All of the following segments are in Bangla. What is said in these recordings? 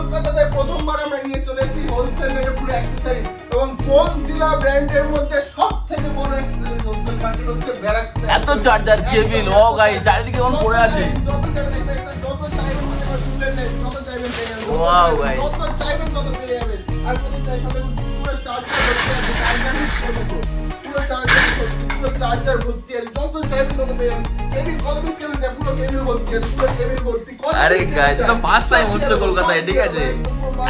কলকাতাতে প্রথমবার আমরা নিয়ে চলে এসেছি হোলসেল রেটে পুরো অ্যাকসেসরি এবং ফোনজিলা ব্র্যান্ডের মধ্যে সবথেকে বড় অ্যাকসেসরি হোলসেল মার্কেট হচ্ছে ব্যারাকপুর। এত চার্জার কেবিল ও গাই চারিদিকে কোন পড়ে আছে। যত চাইবেন যত চাইবেন মানে শুনলেন যত চাইবেন পেয়ে যাবেন। ওয়াও গাই যত চাইবেন তত পেয়ে যাবেন। আর কত চাইবেন পুরো চার্জার ভর্তি আছে, চার্জার ভর্তি আছে, যত চাইবেন তত পেয়ে যাবেন। কেবিল কত পিস কেবিল দেন, পুরো কেবিল ভর্তি আছে, পুরো কেবিল ভর্তি। আরে গাইস তো ফার্স্ট টাইম হচ্ছে কলকাতায়, ঠিক আছে?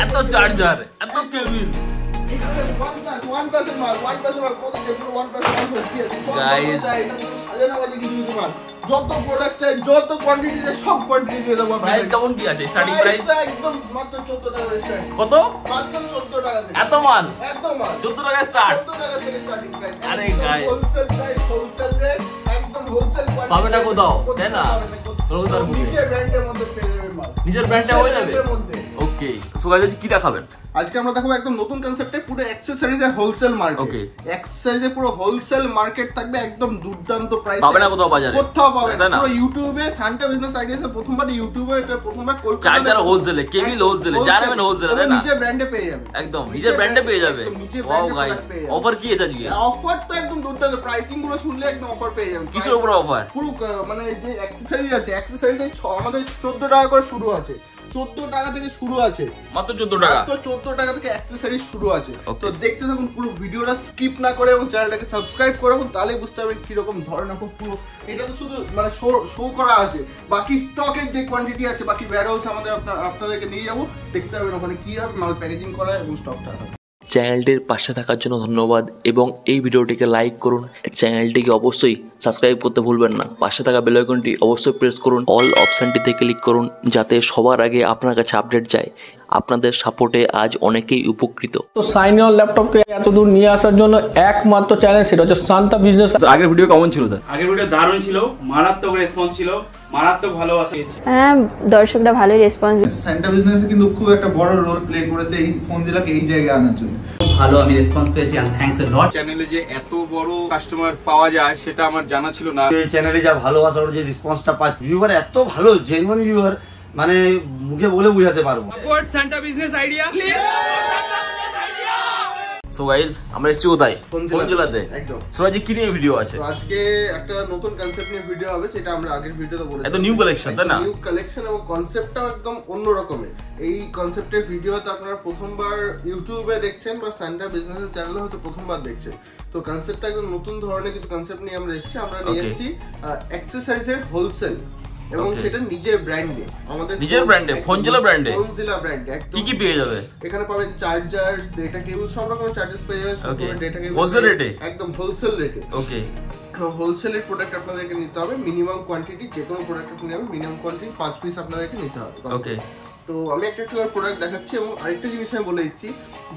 এত চার্জার এত কেবিল one plus মাল কত যে পুরো 1 plus 1 ভর্তি আছে। গাইস সাজানো আছে কিছু মাল, যত প্রোডাক্ট চাই যত কোয়ান্টিটি চাই সব কোয়ান্টিটি দিয়ে দেবো। প্রাইস কেমন কি আছে? স্টার্টিং প্রাইস একদম মাত্র 14 টাকা স্টার্ট। কত? মাত্র 14 টাকা থেকে। এত মাল 14 টাকা স্টার্ট। 14 টাকা থেকে স্টার্টিং প্রাইস। আরে guys wholesale price, wholesale rate, একদম হোলসেল কোয়ান্টিটি পাবে না কোথাও, তাই না? কলকাতার নিজের ব্র্যান্ডের মধ্যে পেয়ে যাবেন মাল, নিজের ব্র্যান্ডে হয়ে যাবে। ওকে সো গাইস কি দেখাবেন আজকে? আমরা দেখাবো একদম নতুন কনসেপ্টে পুরো অ্যাকসেসরিজ এর হোলসেল মার্কেট। ওকে অ্যাকসেসরিজ এর পুরো হোলসেল মার্কেট থাকবে একদম দুর্দান্ত প্রাইসে। পাবে না কোথাও বাজারে, কোথাও পাবে না। পুরো ইউটিউবে সান্টা বিজনেস আইডিয়াস এর প্রথমবার ইউটিউবে এটা প্রথমবার কলকাতা চার্জার হোলসেলে, কেবিল হোলসেলে, জানেন হোলসেলে, তাই না? নিজের ব্র্যান্ডে পেয়ে যাবে, একদম নিজের ব্র্যান্ডে পেয়ে যাবে। ওয়াও গাইস অফার কি আছে আজকে? অফার তো একদম দুর্দান্ত, প্রাইসিং গুলো শুনলে একদম অফার পেয়ে যাবেন। কিসের উপর অফার? পুরো মানে যে অ্যাকসেসরিজ আছে, অ্যাকসেসরিজ আমাদের 14 টাকা করে শুরু আছে, 14 টাকা থেকে শুরু আছে, মাত্র 14 টাকা। মাত্র 14 টাকা থেকে অ্যাকসেসরিজ শুরু আছে। তো দেখতে থাকুন পুরো ভিডিওটা, স্কিপ না করে এবং চ্যানেলটাকে সাবস্ক্রাইব করে রাখুন, তাহলে বুঝতে পারবেন কি রকম ধরনের পুরো। এটা তো শুধু মানে শো করা আছে, বাকি স্টকের যে কোয়ান্টিটি আছে, বাকি ওয়্যারহাউসে আমাদের আপনাদেরকে নিয়ে যাবো, দেখতে পাবেন ওখানে কি হবে মাল প্যাকেজিং করা এবং স্টকটা। চ্যানেলটির পাশে থাকার জন্য ধন্যবাদ এবং এই ভিডিওটিকে লাইক করুন। চ্যানেলটিকে অবশ্যই সাবস্ক্রাইব করতে ভুলবেন না। পাশে থাকা বেল আইকনটি অবশ্যই প্রেস করুন, অল অপশনটিতে ক্লিক করুন, যাতে সবার আগে আপনার কাছে আপডেট যায়। আপনাদের সাপোর্টে আজ অনেকেই উপকৃত। তো সাইন অন ল্যাপটপকে এত দূর নিয়ে আসার জন্য একমাত্র চ্যানেল, সেটা হচ্ছে শান্তা বিজনেস। আগের ভিডিও কেমন ছিল স্যার? আগের ভিডিও দারুণ ছিল, মারাত্মক রেসপন্স ছিল, মারাত্মক ভালোবাসা পেয়েছি। হ্যাঁ, দর্শকরা ভালোই রেসপন্স। সান্টা বিজনেসে কিন্তু খুব একটা বড় রোল প্লে করেছে এই ফোনজিলাকে এই জায়গায় আনার জন্য। ভালো আমি রেসপন্স পেয়েছি, এন্ড থ্যাঙ্কস আ লট। চ্যানেলে যে এত বড় কাস্টমার পাওয়া যায় সেটা আমার জানা ছিল না। এই চ্যানেলে যা ভালোবাসা ওর যে রেসপন্সটা পাচ্ছি, ভিউয়ার এত ভালো, জেনুইন ভিউয়ার, মানে মুখে বলে বোঝাতে পারবো। Support Santa business idea. So guys আমরা এসেছি কোথায়? ফোনজিলাতে। একদম। সো আজকে কি নিয়ে ভিডিও আছে? আজকে একটা নতুন কনসেপ্ট নিয়ে ভিডিও হবে, যেটা আমরা আগের ভিডিওতে বলেছি। এটা নিউ কালেকশন, তাই না? নিউ কালেকশন এবং কনসেপ্টটাও একদম অন্য রকমের। এই কনসেপ্টের ভিডিওতে আপনারা প্রথমবার ইউটিউবে দেখছেন বা সান্টা বিজনেসের চ্যানেলে হয়তো প্রথমবার দেখছেন। তো কনসেপ্টটা একদম নতুন ধরনের কিছু কনসেপ্ট নিয়ে আমরা এসেছি। আমরা নিয়ে এসেছি অ্যাকসেসরিজের হোলসেল এবং সেটা নিজের ব্র্যান্ডে, আমাদের নিজের ব্র্যান্ডে, ফোনজিলা ব্র্যান্ডে। ফোনজিলা ব্র্যান্ডে একদম কি কি পেয়ে যাবে এখানে? পাবেন চার্জার, ডেটা কেবল, সব রকমের চার্জার পেয়ে যাবেন। ডেটা কেবল হোলসেল রেটে, একদম হোলসেল রেটে। ওকে। হোলসেলের প্রোডাক্ট আপনাদেরকে নিতে হবে, মিনিমাম কোয়ান্টিটি, যে কোনো প্রোডাক্ট আপনি নেবেন মিনিমাম কোয়ান্টিটি 5 পিস আপনাদেরকে নিতে হবে। ওকে। তো আমি একটা প্রোডাক্ট দেখাচ্ছি এবং আরেকটা জিনিস আমি বলে দিচ্ছি,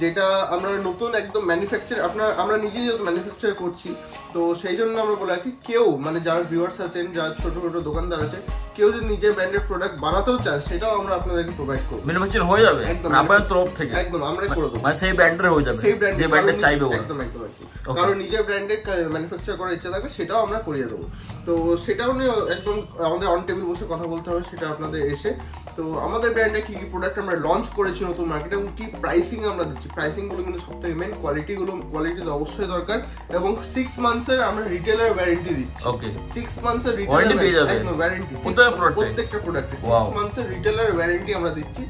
যেটা আমরা নতুন একদম ম্যানুফ্যাকচার, আমরা নিজেই যেহেতু ম্যানুফ্যাকচার করছি, তো সেই জন্য আমরা বলে রাখি, কেউ মানে যারা ভিউয়ার্স আছেন, যারা ছোট ছোট দোকানদার আছে, কেউ যদি নিজের ব্র্যান্ডের প্রোডাক্ট বানাতেও চায়, সেটাও আমরা আপনাদেরকে প্রোভাইড করব। ম্যানুফ্যাকচার হয়ে যাবে আপনাদের তরফ থেকে? একদম আমরাই করে দেবো, মানে সেই ব্র্যান্ডের হয়ে যাবে, সেই ব্র্যান্ড যে ব্র্যান্ডে চাইবে। একদম একদম। কারণ নিজের ব্র্যান্ডের ম্যানুফ্যাকচার করার ইচ্ছা থাকবে, সেটাও আমরা করিয়ে দেবো। তো সেটাও নিয়ে একদম আমাদের অন টেবিল বসে কথা বলতে হবে, সেটা আপনাদের এসে। তো আমাদের ব্র্যান্ডে কি কি প্রোডাক্ট আমরা লঞ্চ করেছি নতুন মার্কেটে এবং কি প্রাইসিং আমরা দিচ্ছি, প্রাইসিং গুলো কিন্তু সবথেকে মেন। কোয়ালিটি তো অবশ্যই দরকার এবং 6 মান্থসের আমরা রিটেলার ওয়ারেন্টি দিচ্ছি। ওকে, 6 মান্থসের ওয়ারেন্টি পেয়ে যাবে, একদম ওয়ারেন্টি প্রত্যেকটা প্রোডাক্টে 6 মান্থসের রিটেলার ওয়ারেন্টি আমরা দিচ্ছি।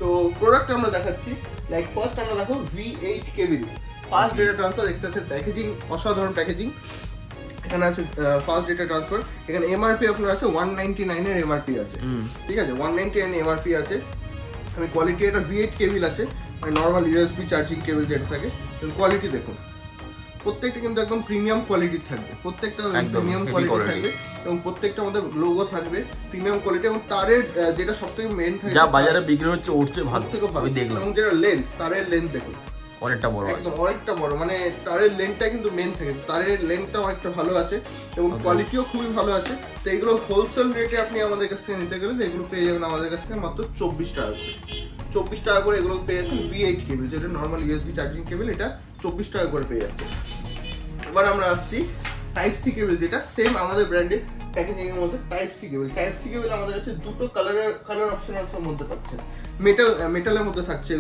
তো প্রোডাক্ট আমরা দেখাচ্ছি, লাইক ফার্স্ট আমরা দেখো V8 cable, fast data transfer. দেখতে পাচ্ছেন প্যাকেজিং, অসাধারণ প্যাকেজিং। এখানে আছে ফাস্ট ডেটা ট্রান্সফার। এখানে এমআরপি আপনার আছে 199 এর এমআরপি আছে, ঠিক আছে? 199 এমআরপি আছে। আমি কোয়ালিটি, এটা V8 কেবিল আছে, নর্মাল ইউএসবি চার্জিং কেবিল যেটা থাকে। কোয়ালিটি দেখুন, প্রত্যেকটা কিন্তু একদম প্রিমিয়াম কোয়ালিটির থাকবে, প্রত্যেকটা প্রিমিয়াম কোয়ালিটি থাকবে এবং প্রত্যেকটা আমাদের লোগো থাকবে প্রিমিয়াম কোয়ালিটি। এবং তারের যেটা সবথেকে মেইন থাকে, যা বাজারে বিক্রি হচ্ছে উঠছে ভালো থেকে ভালো দেখলাম। এবং যেটা লেন্থ, তারের লেন্থ দেখুন অনেকটা বড় আছে, অনেকটা বড়, মানে তারের লেন্থটা কিন্তু মেইন থাকে, তারের লেন্থটা অনেকটা ভালো আছে এবং কোয়ালিটিও খুবই ভালো আছে। তো এগুলো হোলসেল রেটে আপনি আমাদের কাছ থেকে নিতে গেলে এগুলো পেয়ে যাবেন আমাদের কাছ থেকে মাত্র 24 টাকা করে। 24 টাকা করে এগুলো পেয়ে যাচ্ছেন। V8 কেবল, যেটা নর্মাল ইউএসবি চার্জিং কেবল, এটা 24 টাকা করে পেয়ে যাচ্ছে। এবার আমরা আসছি টাইপ সি কেবল, যেটা সেম আমাদের ব্র্যান্ডে প্যাকেজিং এর মধ্যে টাইপ সি কেবল আমাদের কাছে দুটো কালার অপশনের মধ্যে পাচ্ছেন। মেটালের মধ্যে থাকছে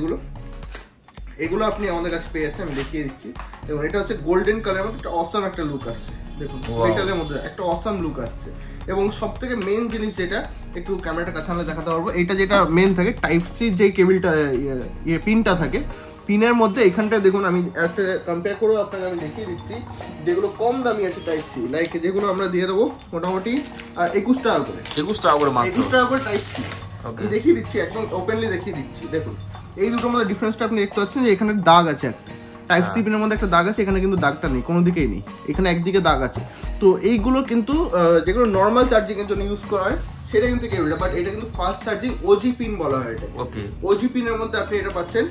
এগুলো আপনি আমাদের কাছে পেয়ে যাচ্ছেন, আমি দেখিয়ে দিচ্ছি। এবং এটা হচ্ছে গোল্ডেন কালারের মধ্যে একটা অসাম একটা লুক আসছে, দেখুন মেটালের মধ্যে একটা অসাম লুক আসছে। এবং সব থেকে মেন জিনিস যেটা একটু ক্যামেরাটা কাছে আনলে দেখাতে পারবো, এটা যেটা মেন থাকে টাইপ সি যে কেবলটা পিনটা থাকে, পিনের মধ্যে এখানটা দেখুন, আমি একটা কম্পেয়ার করেও আপনাকে আমি দেখিয়ে দিচ্ছি। যেগুলো কম দামি আছে টাইপ সি, লাইক যেগুলো আমরা দিয়ে দেবো মোটামুটি 21 টাকা করে, 21 টাকা করে মাত্র, 21 টাকা করে টাইপ সি। আমি দেখিয়ে দিচ্ছি, একদম ওপেনলি দেখিয়ে দিচ্ছি। দেখুন এই দুটোর মধ্যে ডিফারেন্সটা আপনি দেখতে পাচ্ছেন যে এখানে দাগ আছে একটা, টাইপ সি পিনের মধ্যে একটা দাগ আছে, এখানে কিন্তু দাগটা নেই, কোনো দিকেই নেই, এখানে একদিকে দাগ আছে। তো এইগুলো কিন্তু যেগুলো নর্মাল চার্জিং এর জন্য ইউজ করা হয় সেটা কিন্তু কেবলটা, বাট এটা কিন্তু ফাস্ট চার্জিং ওজি পিন বলা হয় এটা। ওকে, ওজি পিনের মধ্যে আপনি এটা পাচ্ছেন,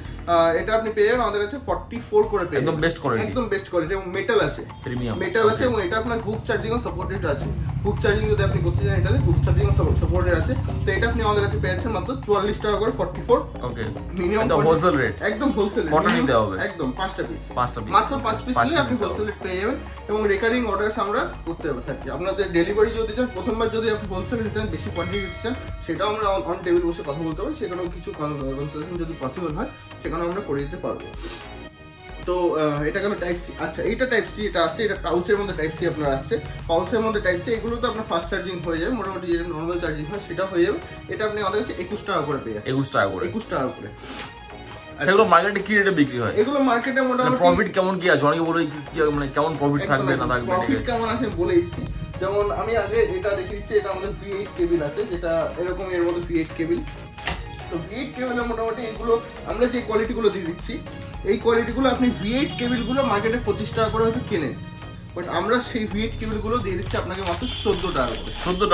এটা আপনি পেয়ে যাবেন আমাদের কাছে 44 করে পেয়ে একদম বেস্ট কোয়ালিটি, এবং মেটাল আছে, প্রিমিয়াম মেটাল আছে, এবং এটা আপনার হুক চার্জিং ও সাপোর্টেড আছে। হুক চার্জিং যদি আপনি করতে চান এটাতে হুক চার্জিং ও সাপোর্টেড আছে। তো এটা আপনি আমাদের কাছে পেয়ে যাচ্ছেন মাত্র 44 টাকা করে 44। ওকে, মিনিমাম হোলসেল রেট, একদম হোলসেল রেট, কত নিতে হবে? একদম 5টা পিস, মাত্র 5 পিস নিলে আপনি হোলসেল রেট পেয়ে যাবেন। এবং রেকারিং অর্ডার আমরা করতে হবে থাকি। আপনাদের ডেলিভারি যদি চান, প্রথমবার যদি আপনি হোলসেল রেট চান, বেশি কোয়ান্টিটি দিতে চান, সেটাও আমরা অন টেবিল বসে কথা বলতে পারি, সেখানেও কিছু কনসালটেশন যদি পসিবল হয় সেখানেও আমরা করে দিতে পারবো। তো এটা গেল টাইপ সি। আচ্ছা, এইটা টাইপ সি, এটা আসছে, এটা পাউচের মধ্যে টাইপ সি আপনার আসছে, পাউচের মধ্যে টাইপ সি। এগুলো তো আপনার ফাস্ট চার্জিং হয়ে যাবে, মোটামুটি যেটা নর্মাল চার্জিং হয় সেটা হয়ে যাবে। এটা আপনি আমাদের কাছে 21 টাকা করে পেয়ে যাবেন, 21 টাকা করে। সেগুলো মার্কেটে কি রেটে বিক্রি হয়? এগুলো মার্কেটে মোটামুটি প্রফিট কেমন কি আছে? অনেকে বলে মানে কেমন প্রফিট থাকবে না থাকবে, প্রফিট কেমন আছে বলে দিচ্ছি। যেমন আমি আগে এটা দেখিয়ে দিচ্ছি, এটা আমাদের V8 কেবিল আছে, যেটা এরকম এর মধ্যে V8 কেবিল। তো V8 কেবিলের মোটামুটি এগুলো আমরা যে কোয়ালিটিগুলো দিয়ে দিচ্ছি, এই কোয়ালিটিগুলো আপনি V8 কেবিলগুলো মার্কেটে 25 টাকা করে হয়তো কেনেন, বাট আমরা সেই V8 কেবিলগুলো দিয়ে দিচ্ছি আপনাকে মাত্র 14 টাকা করে, 14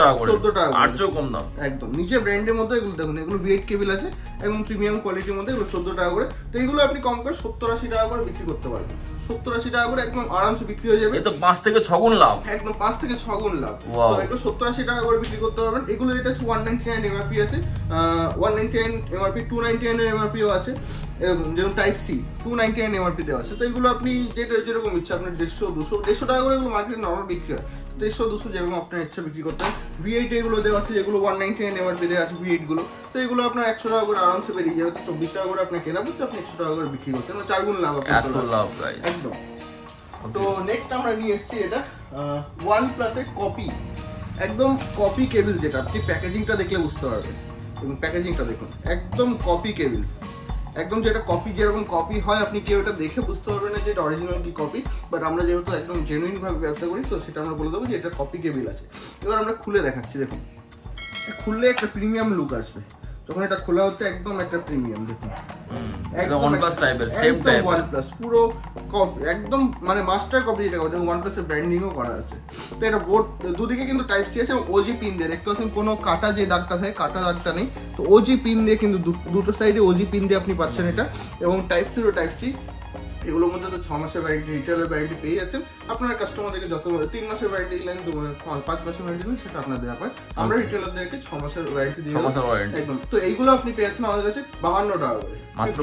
টাকা আর চেয়েও কম দাম, একদম নিচে ব্র্যান্ডের মধ্যে। এগুলো দেখুন, এগুলো V8 কেবিল আছে এবং প্রিমিয়াম কোয়ালিটির মধ্যে, এগুলো 14 টাকা করে। তো এগুলো আপনি কম করে 70-80 টাকা করে বিক্রি করতে পারবেন, 70-80 টাকা করে একদম আরামসে বিক্রি হয়ে যাবে। এই তো 5 থেকে 6 গুণ লাভ, একদম 5 থেকে 6 গুণ লাভ। তো এগুলো 70-80 টাকা করে বিক্রি করতে পারবেন। এগুলো এটা 199 এমআরপি আছে, 199 এমআরপি, 299 এর এমআরপিও আছে। যেমন টাইপ সি 299 এমআরপি দেওয়া আছে। তো এগুলো আপনি যেরকম ইচ্ছা, আপনার 150-200 টাকা করে এগুলো মার্কেটে নর্মাল বিক্রি হয়, 150-200 যেরকম আপনার ইচ্ছা বিক্রি করতে হয়। V8 এগুলো দেওয়া আছে, যেগুলো 199 এমআরপি দেওয়া আছে V8 গুলো। তো এগুলো আপনার 100 টাকা করে আরামসে বেরিয়ে যাবে। 24 টাকা করে আপনি কেনা পড়ছে, আপনি 100 টাকা করে বিক্রি করছেন, 4 গুণ লাভ, এত লাভ গাইস, একদম। তো নেক্সট আমরা নিয়ে এসেছি এটা OnePlus এর কপি, একদম কপি কেবল, যেটা আপনি প্যাকেজিংটা দেখলে বুঝতে পারবেন। এবং প্যাকেজিংটা দেখুন, একদম কপি কেবল, একদম যেটা কপি, যেরকম কপি হয় আপনি কেউ এটা দেখে বুঝতে পারবেন না যে এটা অরিজিনাল কি কপি, বাট আমরা যেহেতু একদম জেনুইন ভাবে ব্যবসা করি, তো সেটা আমরা বলে দেবো যে এটা কপি কেবল আছে। এবার আমরা খুলে দেখাচ্ছি, দেখুন খুললে একটা প্রিমিয়াম লুক আসবে, যখন এটা খোলা হচ্ছে একদম একটা প্রিমিয়াম, দেখুন একদম OnePlus টাইপের, সেম টাইপ OnePlus পুরো কপি, একদম মানে মাস্টার কপি, যেটা OnePlus এর ব্র্যান্ডিংও করা আছে। তো এটা বোর্ড দুদিকে কিন্তু টাইপ সি আছে, এবং ওজি পিন দিয়ে দেখতে পাচ্ছেন, কোনো কাটা যে দাগটা থাকে, কাটা দাগটা নেই। তো ওজি পিন দিয়ে কিন্তু দুটো সাইডে ওজি পিন দিয়ে আপনি পাচ্ছেন এটা, এবং টাইপ সি ও টাইপ সি। এগুলোর মধ্যে তো 6 মাসের ওয়ারেন্টি, রিটেলের ওয়ারেন্টি পেয়ে যাচ্ছেন। আপনারা কাস্টমারদেরকে যত 3 মাসের ওয়ারেন্টি দিলেন, 5 মাসের ওয়ারেন্টি দিলেন, সেটা আপনার দেওয়া হয়। আমরা রিটেলারদেরকে 6 মাসের ওয়ারেন্টি দিই, 6 মাসের ওয়ারেন্টি একদম। তো এইগুলো আপনি পেয়ে যাচ্ছেন আমাদের কাছে 52 টাকা করে, মাত্র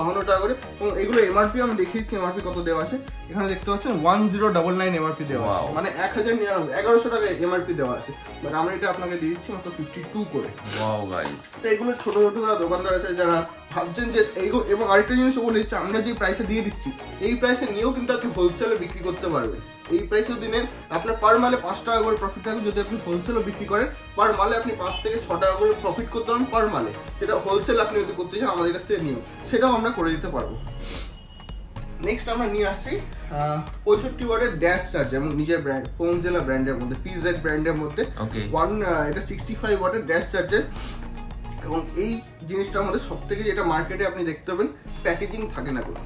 52 টাকা করে। এবং এগুলো এমআরপি আমি দেখিয়েছি, এমআরপি কত দেওয়া আছে এখানে দেখতে পাচ্ছেন, 1099 এমআরপি দেওয়া আছে, মানে 1199 টাকা এমআরপি দেওয়া আছে, বাট আমরা এটা আপনাকে দিয়ে দিচ্ছি মাত্র 52 করে। ওয়াও গাইস, তো এগুলো ছোট ছোট দোকানদার আছে যারা ভাবছেন যে এইগুলো, এবং আরেকটা জিনিস বলে দিচ্ছি, আমরা যে প্রাইসে দিয়ে দিচ্ছি এই প্রাইসে নিয়েও কিন্তু আপনি হোলসেলে বিক্রি করতে পারবেন। এই প্রাইসে দিনে আপনার পার মালে 5 টাকা করে প্রফিট থাকবে। যদি আপনি হোলসেলও বিক্রি করেন, পার মালে আপনি 5 থেকে 6 টাকা করে প্রফিট করতে পারেন পার মালে। যেটা হোলসেল আপনি যদি করতে চান আমাদের কাছ থেকে নিয়েও, সেটাও আমরা করে দিতে পারবো। নেক্সট আমরা নিয়ে আসছি 65 ওয়াটের ড্যাশ চার্জার, এবং নিজের ব্র্যান্ড Phonezilla ব্র্যান্ডের মধ্যে, PZ ব্র্যান্ডের মধ্যে এটা 65 ওয়াটের ড্যাশ চার্জার। এবং এই জিনিসটা আমাদের সব থেকে, যেটা মার্কেটে আপনি দেখতে পাবেন প্যাকেজিং থাকে না কোনো,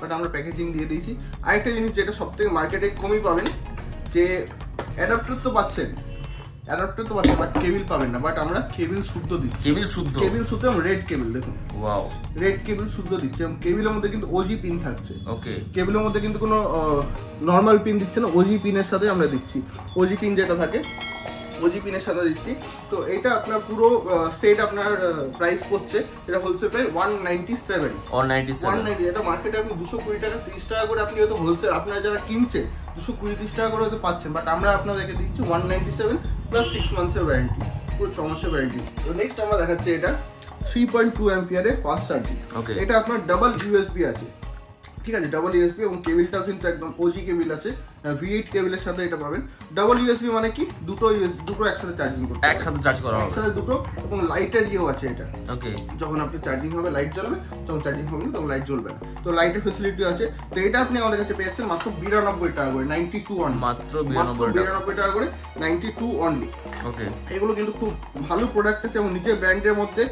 বাট আমরা প্যাকেজিং দিয়ে দিয়েছি। আরেকটা জিনিস যেটা সব থেকে মার্কেটে কমই পাবেন, যে অ্যাডাপ্টার তো পাচ্ছেন, বাট কেবল পাবেন না, বাট আমরা কেবল শুদ্ধ দিচ্ছি, কেবল শুদ্ধ, এবং রেড কেবল দেখুন, ওয়াও, রেড কেবল শুদ্ধ দিচ্ছে। এবং কেবলের মধ্যে কিন্তু ওজি পিন থাকছে, ওকে, কেবলের মধ্যে কিন্তু কোনো নর্মাল পিন দিচ্ছে না, ওজি পিনের সাথে আমরা দিচ্ছি। ওজি পিন যেটা থাকে ওজি পিনের সাথে দিচ্ছি। তো এটা আপনার পুরো সেট আপনার প্রাইস পড়ছে, এটা হোলসেল প্রাইস 197। এটা মার্কেটে আপনি 220 টাকা 30 টাকা করে আপনি হয়তো হোলসেল আপনারা যারা কিনছে 220-30 টাকা করে হয়তো পাচ্ছেন, বাট আমরা আপনাদেরকে দিচ্ছি 197 প্লাস 6 মান্থসের ওয়ারেন্টি, পুরো 6 মাসের ওয়ারেন্টি। তো নেক্সট আমরা দেখাচ্ছি এটা 3.2 অ্যাম্পিয়ারের ফাস্ট চার্জিং। এটা আপনার ডাবল ইউএসবি আছে, ঠিক আছে, ডাবল ইউএসবি এবং কেবিলটাও কিন্তু একদম ওজি কেবিল আছে, V8 কেবিলের সাথে এটা পাবেন। ডাবল ইউএসবি মানে কি দুটো একসাথে চার্জিং করতে, একসাথে চার্জ করা হবে, একসাথে দুটো, এবং লাইটের ইয়েও আছে এটা। ওকে, যখন আপনি চার্জিং হবে লাইট জ্বলবে, যখন চার্জিং হবে না তখন লাইট জ্বলবে না, তো লাইটের ফ্যাসিলিটি আছে। তো এটা আপনি আমাদের কাছে পেয়ে যাচ্ছেন মাত্র 92 টাকা করে, 92 অনলি, মাত্র 92 টাকা করে, 92 অনলি। ওকে, এগুলো কিন্তু খুব ভালো প্রোডাক্ট আছে এবং নিজের ব্র্যান্ডের মধ্যে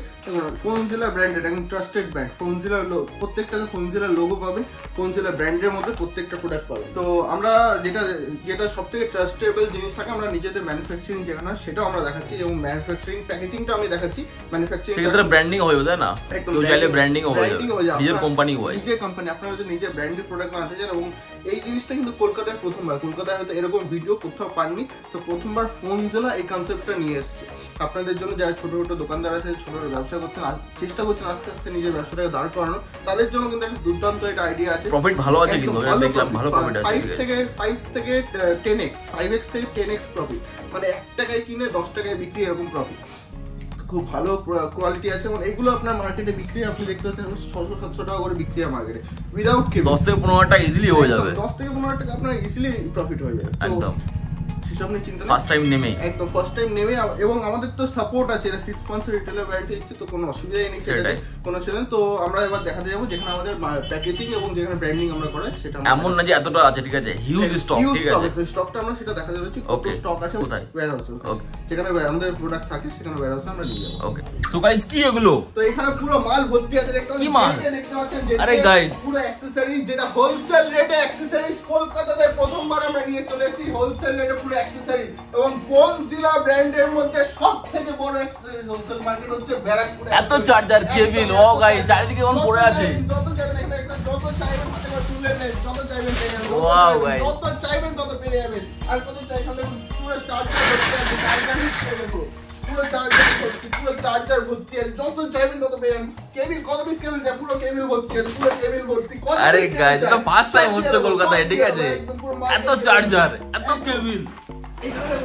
ফোনজিলা ব্র্যান্ডেড, একদম ট্রাস্টেড ব্র্যান্ড। ফোনজিলা প্রত্যেকটাতে ফোনজিলা লোগো পাবেন, ফোনজিলা ব্র্যান্ডের মধ্যে প্রত্যেকটা প্রোডাক্ট পাবেন। তো আমরা যেটা সবথেকে ট্রাস্টেবল জিনিস থাকে আমরা নিজেদের ম্যানুফ্যাকচারিং যেখানে সেটাও আমরা দেখাচ্ছি, এবং ম্যানুফ্যাকচারিং প্যাকেজিংটা আমি দেখাচ্ছি। ম্যানুফ্যাকচারিং সেক্ষেত্রে ব্র্যান্ডিং হবে তাই না, কেউ চাইলে ব্র্যান্ডিং হবে, নিজের কোম্পানি হয়, নিজের কোম্পানি, আপনারা যদি নিজের ব্র্যান্ডের প্রোডাক্ট বানাতে চান। এবং এই জিনিসটা কিন্তু কলকাতায় প্রথমবার, কলকাতায় হয়তো এরকম ভিডিও কোথাও পাননি, তো প্রথমবার ফোনজিলা এই কনসেপ্টটা নিয়ে এসেছে আপনাদের জন্য। যারা ছোট ছোট দোকানদার আছে, ছোট ছোট ব্যবসা করছেন, চেষ্টা করছেন আস্তে আস্তে নিজের ব্যবসাটাকে দাঁড় করানো, তাদের জন্য কিন্তু একটা দুর্দান্ত একটা আইডিয়া আছে। প্রফিট ভালো আছে কিন্তু, দেখলাম ভালো প্রফিট আছে, 5 থেকে 10x, 5x থেকে 10x প্রফিট, মানে 1 টাকায় কিনে 10 টাকায় বিক্রি, এরকম প্রফিট। খুব ভালো কোয়ালিটি আছে এবং এগুলো আপনার মার্কেটে বিক্রি আপনি দেখতে পাচ্ছেন 600-700 টাকা করে বিক্রি হয় মার্কেটে, উইদাউট কেবিল 10 থেকে 15 টাকা ইজিলি হয়ে যাবে, 10 থেকে 15 টাকা আপনার ইজিলি প্রফিট হয়ে যাবে একদম। সেসব নিয়ে চিন্তা নেই, ফার্স্ট টাইম নেমে একদম ফার্স্ট টাইম নেমে। এবং আমাদের তো সাপোর্ট আছে, এটা 6 মান্থস রিটেলার ওয়ারেন্টি দিচ্ছে, তো কোনো অসুবিধাই নেই সেটাতে, কোনো ছিলেন। তো আমরা এবার দেখাতে যাবো যেখানে আমাদের প্যাকেজিং এবং যেখানে ব্র্যান্ডিং আমরা করাই, সেটা এমন না যে এতটা আছে, ঠিক আছে, হিউজ স্টক, ঠিক আছে, স্টকটা আমরা সেটা দেখাতে যাচ্ছি, কত স্টক আছে ওয়্যারহাউসে, যেখানে আমাদের প্রোডাক্ট থাকে সেখানে ওয়্যারহাউসে আমরা নিয়ে যাবো। ওকে, সো গাইস কি এগুলো? তো এখানে পুরো মাল ভর্তি আছে, দেখতে পাচ্ছেন, আরে গাইস পুরো অ্যাকসেসরিজ, যেটা হোলসেল রেটে অ্যাকসেসরিজ কলকাতাতে প্রথমবার আমরা নিয়ে চলে এসেছি, হোলসেল রেটে পুরো অ্যাকসেসরিজ। এবং ফোনজিলা ব্র্যান্ডের মধ্যে সবথেকে বড় অ্যাকসেসরিজ হোলসেল মার্কেট হচ্ছে ব্যারাকপুরে। এত চার্জার, কেবিল, ও গাইস চারিদিকে কোন পড়ে আছে, যত চাইবেন এখানে একটা, যত চাইবেন হাতে করে তুলে নেন, যত চাইবেন পেয়ে যাবেন, ওয়াও গাইস, যত চাইবেন তত পেয়ে যাবেন। আর কত চাই এখানে পুরো চার্জার ভর্তি আছে, চার্জার হিট করে দেবো, পুরো চার্জার ভর্তি আছে, যত চাইবেন তত পেয়ে যাবেন। কেবিল, কত পিস কেবিল চাই, পুরো কেবিল ভর্তি আছে, পুরো কেবিল ভর্তি। আরে গাইস এটা ফার্স্ট টাইম হচ্ছে কলকাতায়, ঠিক আছে, এত চার্জার, এত কেবিল, এখানে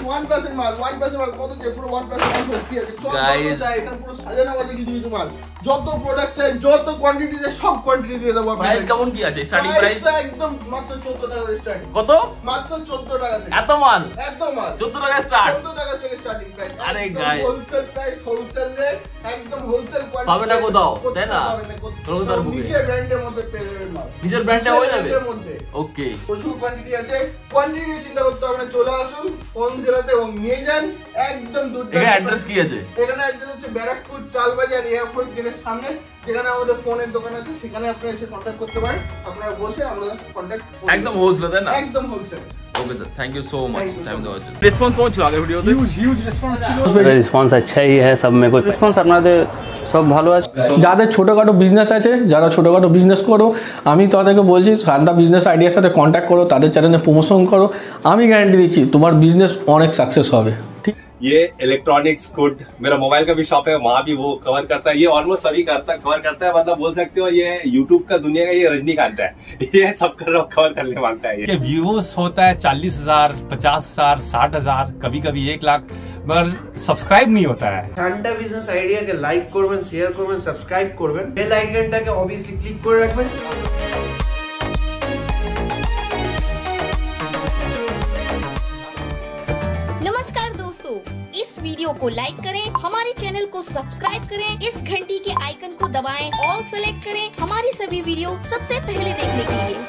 1+ এর মাল, 1+ এর মাল কত চাই, পুরো 1+ এর মাল ভর্তি আছে, যত চাই এখানে পুরো সাজানো আছে কিছু কিছু মাল, যত প্রোডাক্ট চাই, যত কোয়ান্টিটি চাই সব কোয়ান্টিটি দিয়ে দেবো। প্রাইস কেমন কি আছে, স্টার্টিং প্রাইস একদম মাত্র 14 টাকা থেকে স্টার্টিং। কত? মাত্র 14 টাকা থেকে এত মাল, 14 টাকা স্টার্ট, 14 টাকা থেকে স্টার্টিং প্রাইস। আরে guys wholesale price, wholesale rate, একদম হোলসেল কোয়ান্টিটি পাবে না কোথাও, তাই না? কলকাতার বুকে নিজের ব্র্যান্ডের মধ্যে পেয়ে যাবেন মাল, নিজের ব্র্যান্ডে হয়ে যাবে মধ্যে। ওকে, প্রচুর কোয়ান্টিটি আছে, কোয়ান্টিটি নিয়ে চিন্তা করতে হবে না, চলে আসুন ফোনজিলাতে এবং নিয়ে যান একদম দুর্দান্ত। এখানে অ্যাড্রেস কি আছে? এখানে অ্যাড্রেস হচ্ছে ব্যারাকপুর চালবাজার এয়ারফোর্স গেটের সামনে, যেখানে আমাদের ফোনের দোকান আছে, সেখানে আপনারা এসে কন্টাক্ট করতে পারেন, আপনারা বসে আমরা কন্টাক্ট একদম হোলসেল, তাই না? একদম wholesale. Okay sir, thank you so much time देওয়ার জন্য। রেসপন্স পৌঁছলো আগের ভিডিওতে? হিউজ রেসপন্স ছিল, রেসপন্স अच्छाই है सब में, कोई রেসপন্স আপনাদের সব ভালো আছে। যাদের ছোটোখাটো বিজনেস আছে, যারা ছোটোখাটো বিজনেস করো, আমি তাদেরকে বলছি সান্দা বিজনেস আইডিয়ার সাথে কন্ট্যাক্ট করো, তাদের চ্যানেলে প্রমোশন করো, আমি গ্যারান্টি দিচ্ছি তোমার বিজনেস অনেক সাকসেস হবে। ঠিক, ये इलेक्ट्रॉनिक्स गुड, मेरा मोबाइल का भी शॉप है, वहाँ भी वो कवर करता है, ये ऑलमोस्ट सभी कवर करता है, मतलब बोल सकते हो ये यूट्यूब का दुनिया का ये रजनीकांत है, ये सब कवर करने मांगता है। ये व्यूज होता है 40,000, 50,000, 60,000, कभी कभी 1 लाख, मगर सब्सक्राइब नहीं होता है। ঠান্ডা বিজনেস আইডিয়াকে লাইক করবেন, শেয়ার করবেন, সাবস্ক্রাইব করবেন, বেল আইকনটাকে অবভিয়াসলি ক্লিক করে রাখবেন। नमस्कार दोस्तों, इस वीडियो को लाइक करें, हमारे चैनल को सब्सक्राइब करें, इस घंटी के आइकन को दबाएं, ऑल सेलेक्ट करें हमारी सभी वीडियो सबसे पहले देखने के लिए।